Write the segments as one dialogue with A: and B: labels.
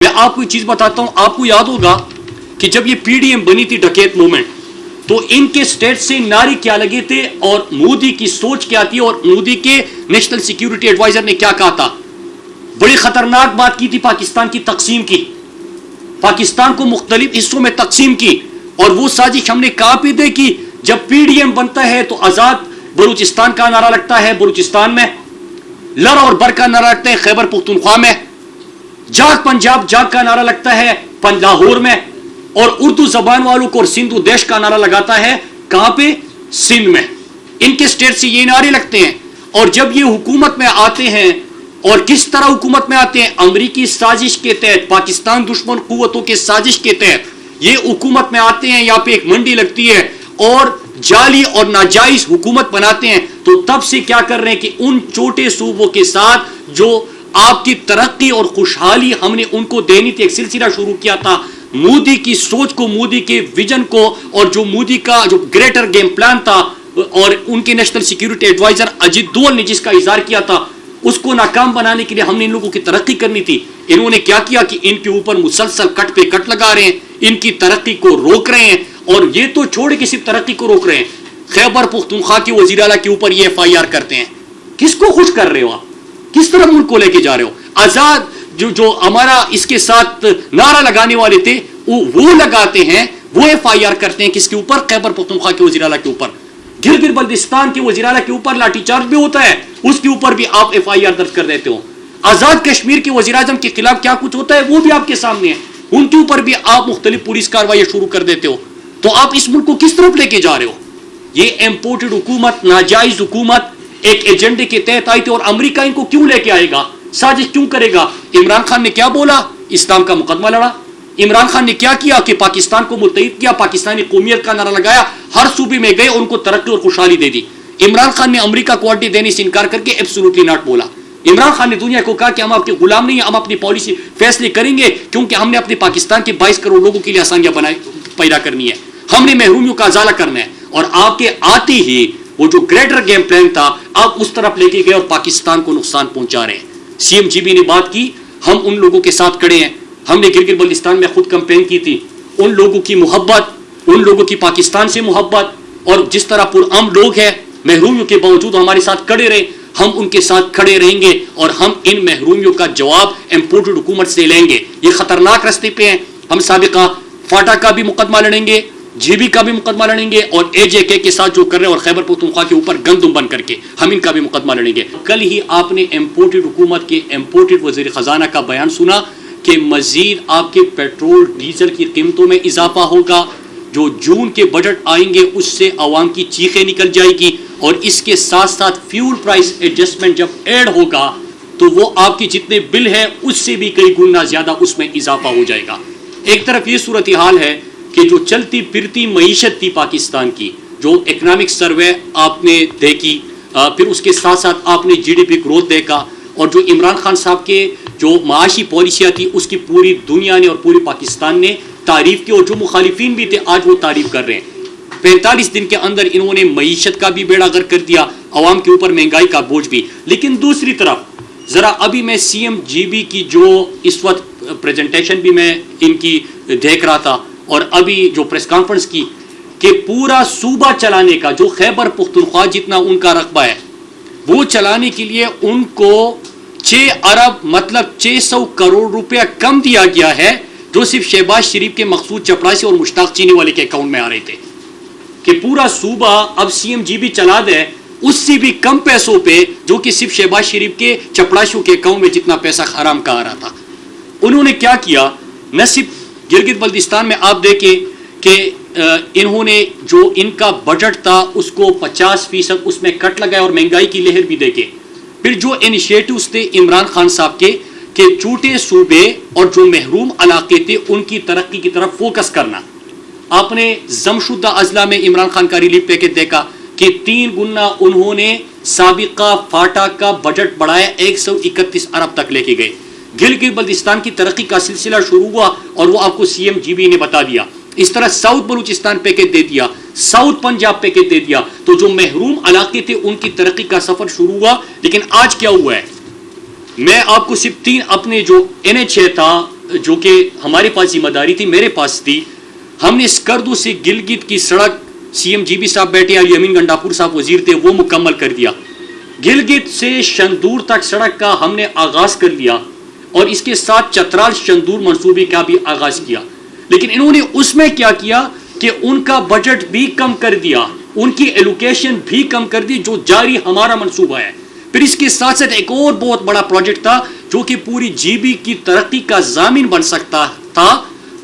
A: میں آپ کو ایک چیز بتاتا ہوں, آپ کو یاد ہوگا کہ جب یہ پی ڈی ایم بنی تھی ڈکیت موومنٹ, تو ان کے سٹیٹ سے نعرے کیا لگے تھے اور مودی کی سوچ کیا تھی, اور مودی کے نیشنل سیکیورٹی ایڈوائزر نے کیا کہا تھا. بڑی خطرناک بات کی تھی پاکستان کی تقسیم کی, پاکستان کو مختلف حصوں میں تقسیم کی, اور وہ سازش ہم نے کہاں پہ دیکھی. جب پی ڈی ایم بنتا ہے تو آزاد بلوچستان کا نعرہ لگتا ہے بلوچستان میں, لر اور بر کا نعرہ لگتا ہے خیبر پختونخوا میں, جاگ پنجاب جاگ کا نعرہ لگتا ہے لاہور میں, اور اردو زبان والوں کو اور سندھو دیش کا نعرہ لگاتا ہے کہاں پہ, سندھ میں. ان کے سٹیٹ سے یہ نعرے لگتے ہیں. اور جب یہ حکومت میں آتے ہیں, اور کس طرح حکومت میں آتے ہیں, امریکی سازش کے تحت, پاکستان دشمن قوتوں کے سازش کے تحت یہ حکومت میں آتے ہیں. یہاں پہ ایک منڈی لگتی ہے اور جعلی اور ناجائز حکومت بناتے ہیں. تو تب سے کیا کر رہے ہیں کہ ان چھوٹے صوبوں کے ساتھ جو آپ کی ترقی اور خوشحالی ہم نے ان کو دینی تھی, ایک سلسلہ شروع کیا تھا. مودی کی سوچ کو, مودی کے ویژن کو, اور جو مودی کا جو گریٹر گیم پلان تھا, اور ان کے national security advisor Ajit Doval نے جس کا اظہار کیا تھا, اس کو ناکام بنانے کے لیے ہم نے ان لوگوں کی ترقی کرنی تھی. انہوں نے کیا کیا کہ ان کے اوپر مسلسل کٹ پہ کٹ لگا رہے ہیں, ان کی ترقی کو روک رہے ہیں. اور یہ تو چھوڑے کہ صرف ترقی کو روک رہے ہیں, خیبر پختونخوا کے وزیر اعلیٰ کے اوپر یہ ایف آئی آر کرتے ہیں. کس کو خوش کر رہے ہو آپ, کس طرح ملک کو لے کے جا رہے ہو. آزاد جو ہمارا اس کے ساتھ نعرہ لگانے والے تھے وہ لگاتے ہیں, وہ ایف آئی آر کرتے ہیں کس کے اوپر, خیبر پختونخوا کے وزیر اعلیٰ کے اوپر. گلگت بلتستان کے وزیر اعلیٰ کے اوپر لاٹھی چارج بھی ہوتا ہے, اس کے اوپر بھی آپ ایف آئی آر درج کر دیتے ہو. آزاد کشمیر کے وزیر اعظم کے خلاف کیا کچھ ہوتا ہے وہ بھی آپ کے سامنے ہے, ان کے اوپر بھی آپ مختلف پولیس کارروائیاں شروع کر دیتے ہو. تو آپ اس ملک کو کس طرف لے کے جا رہے ہو. یہ امپورٹڈ حکومت, ناجائز حکومت ایک ایجنڈے کے تحت آئی تھی, اور امریکہ ان کو کیوں لے کے آئے گا, سازش کیوں کرے گا. عمران خان نے کیا بولا, اسلام کا مقدمہ لڑا. عمران خان نے کیا کیا کہ پاکستان کو متحد کیا, پاکستانی قومیت کا نعرہ لگایا, ہر صوبے میں گئے, ان کو ترقی اور خوشحالی دے دی. عمران خان نے امریکہ کو اڈے دینے سے انکار کر کے ایبسولوٹلی ناٹ بولا. عمران خان نے دنیا کو کہا کہ ہم آپ کے غلام نہیں ہیں, ہم اپنی پالیسی فیصلے کریں گے, کیونکہ ہم نے اپنے پاکستان کے 22 کروڑ لوگوں کے لیے آسانیاں پیدا کرنی ہے, ہم نے محرومیوں کا ازالہ کرنا ہے. اور آپ کے آتے ہی وہ جو گریٹر گیم پلان تھا آپ اس طرف لے کے گئے اور پاکستان کو نقصان پہنچا رہے ہیں. سی ایم جی بی نے بات کی, ہم ان لوگوں کے ساتھ کھڑے ہیں. ہم نے گلگت بلتستان میں خود کمپین کی تھی, ان لوگوں کی محبت, ان لوگوں کی پاکستان سے محبت, اور جس طرح پرامن لوگ ہیں محرومیوں کے باوجود ہمارے ساتھ کھڑے رہے, ہم ان کے ساتھ کھڑے رہیں گے, اور ہم ان محرومیوں کا جواب امپورٹڈ حکومت سے لیں گے. یہ خطرناک راستے پہ ہیں. ہم سابقہ فاٹا کا بھی مقدمہ لڑیں گے, جی بی کا بھی مقدمہ لڑیں گے, اور اے جے کے ساتھ جو کر رہے ہیں, اور خیبر پختونخوا کے اوپر گندم بن کر کے ہم ان کا بھی مقدمہ لڑیں گے. کل ہی آپ نے امپورٹڈ حکومت کے امپورٹڈ وزیر خزانہ کا بیان سنا کہ مزید آپ کے پیٹرول ڈیزل کی قیمتوں میں اضافہ ہوگا. جو جون کے بجٹ آئیں گے اس سے عوام کی چیخیں نکل جائے گی, اور اس کے ساتھ ساتھ فیول پرائس ایڈجسٹمنٹ جب ایڈ ہوگا تو وہ آپ کے جتنے بل ہیں اس سے بھی کئی گنا زیادہ اس میں اضافہ ہو جائے گا. ایک طرف یہ صورتحال ہے کہ جو چلتی پھرتی معیشت تھی پاکستان کی, جو اکنامک سروے آپ نے دیکھی, پھر اس کے ساتھ ساتھ آپ نے جی ڈی پی گروتھ دیکھا, اور جو عمران خان صاحب کے جو معاشی پالیسیاں تھی اس کی پوری دنیا نے اور پوری پاکستان نے تعریف کی, اور جو مخالفین بھی تھے آج وہ تعریف کر رہے ہیں. 45 دن کے اندر انہوں نے معیشت کا بھی بیڑا غرق کر دیا, عوام کے اوپر مہنگائی کا بوجھ بھی. لیکن دوسری طرف ذرا ابھی میں سی ایم جی بی کی جو اس وقت پریزنٹیشن بھی میں ان کی دیکھ رہا تھا, اور ابھی جو پریس کانفرنس کی, کہ پورا صوبہ چلانے کا جو خیبر پختونخوا جتنا ان کا رقبہ ہے وہ چلانے کے لیے ان کو 6 ارب مطلب 600 کروڑ روپیہ کم دیا گیا ہے, جو صرف شہباز شریف کے مقصود چپڑاسی اور مشتاق چینی والے کے اکاؤنٹ میں آ رہے تھے. کہ پورا صوبہ اب سی ایم جی بی چلا دے اس سے بھی کم پیسوں پہ, جو کہ صرف شہباز شریف کے چپڑاسیوں کے اکاؤنٹ میں جتنا پیسہ حرام کا آ رہا تھا. انہوں نے کیا کیا, نہ صرف گلگت بلتستان میں آپ دیکھیں کہ انہوں نے جو ان کا بجٹ تھا اس کو 50% اس میں کٹ لگایا, اور مہنگائی کی لہر بھی دیکھیں. پھر جو انیشیٹوز تھے عمران خان صاحب کے کہ چھوٹے صوبے اور جو محروم علاقے تھے ان کی ترقی کی طرف فوکس کرنا. آپ نے ضم شدہ اضلاع میں عمران خان کا ریلیف پیکج دیکھا کہ 3 گنا انہوں نے سابقہ فاٹا کا بجٹ بڑھایا, 131 ارب تک لے کے گئے. گلگت بلتستان کی ترقی کا سلسلہ شروع ہوا, اور وہ آپ کو سی ایم جی بی نے بتا دیا. اس طرح ساؤتھ بلوچستان پیکج دے دیا, ساؤتھ پنجاب پیکج دے دیا. تو جو محروم علاقے تھے ان کی ترقی کا سفر شروع ہوا. لیکن آج کیا ہوا ہے, میں آپ کو صرف 3 اپنے جو NH تھا جو کہ ہمارے پاس ذمہ داری تھی، میرے پاس تھی، ہم نے اسکردو سے گلگت کی سڑک، سی ایم جی بی صاحب بیٹھے، علی امین گنڈاپور صاحب وزیر تھے، وہ مکمل کر دیا۔ گلگت سے شندور تک سڑک کا ہم نے آغاز کر لیا، اور اس کے ساتھ چترال شندور منصوبے کا بھی آغاز کیا۔ لیکن انہوں نے اس میں کیا کیا کہ ان کا بجٹ بھی کم کر دیا، ان کی ایلوکیشن بھی کم کر دی، جو جاری ہمارا منصوبہ ہے۔ پھر اس کے ساتھ ساتھ ایک اور بہت بڑا پروجیکٹ تھا جو کہ پوری جی بی کی ترقی کا ضامن بن سکتا تھا،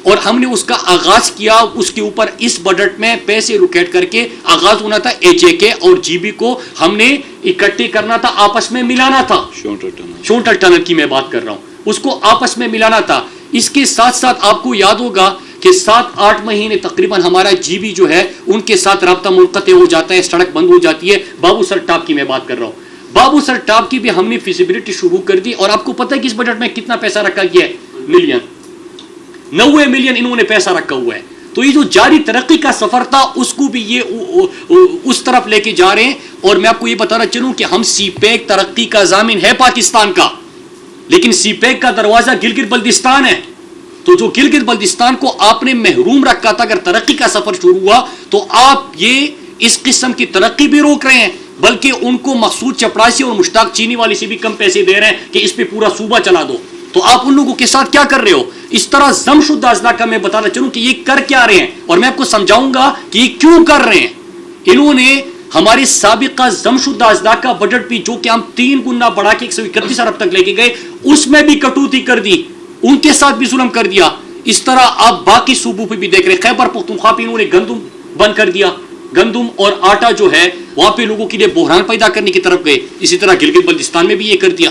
A: اور ہم نے اس کا آغاز کیا۔ اس کے اوپر اس بجٹ میں پیسے روکیٹ کر کے آغاز ہونا تھا۔ ایچ اے کے اور جی بی کو ہم نے اکٹھے کرنا تھا، آپس میں ملانا تھا۔ شونٹل ٹنل کی میں بات کر رہا ہوں، اس کو آپس میں ملانا تھا۔ اس کے ساتھ ساتھ آپ کو یاد ہوگا کہ 7-8 مہینے تقریباً ہمارا جی بی جو ہے ان کے ساتھ رابطہ منقطع ہو جاتا ہے، سڑک بند ہو جاتی ہے۔ بابو سر ٹاپ کی میں بات کر رہا ہوں، بابو سر ٹاپ کی بھی ہم نے فیزیبلٹی شروع کر دی، اور آپ کو پتہ ہے کہ اس بجٹ میں کتنا پیسہ رکھا گیا ہے؟ ملین، 90 ملین انہوں نے پیسہ رکھا ہوا ہے۔ تو یہ جو جاری ترقی کا سفر تھا اس کو بھی یہ اس طرف لے کے جا رہے ہیں۔ اور میں آپ کو یہ بتانا چلوں کہ ہم سی پیک ترقی کا ضامن ہے پاکستان کا، لیکن سی پیک کا دروازہ گلگت بلتستان ہے۔ تو جو گلگت بلتستان کو آپ نے محروم رکھا تھا، اگر ترقی کا سفر شروع ہوا تو آپ یہ اس قسم کی ترقی بھی روک رہے ہیں، بلکہ ان کو مقصود چپڑاسی اور مشتاق چینی والی سے بھی کم پیسے دے رہے ہیں کہ اس پہ پورا صوبہ چلا دو۔ تو آپ ان لوگوں کے ساتھ کیا کر رہے ہو؟ اس طرح ضم شدہ اضلاع کا میں بتانا چلوں کہ یہ کر کیا رہے ہیں، اور میں آپ کو سمجھاؤں گا کہ یہ کیوں کر رہے ہیں۔ انہوں نے ہمارے سابقہ ضم شدہ اضلاع کا بجٹ بھی، جو کہ ہم 3 گنا بڑھا کے 131 ارب تک لے کے گئے، اس میں بھی کٹوتی کر دی، ان کے ساتھ بھی ظلم کر دیا۔ اس طرح آپ باقی صوبوں پہ بھی دیکھ رہے ہیں، خیبر پختونخوا پہ انہوں نے گندم بند کر دیا، گندم اور آٹا جو ہے وہاں پہ لوگوں کے لیے بحران پیدا کرنے کی طرف گئے۔ اسی طرح گلگت بلتستان میں بھی یہ کر دیا۔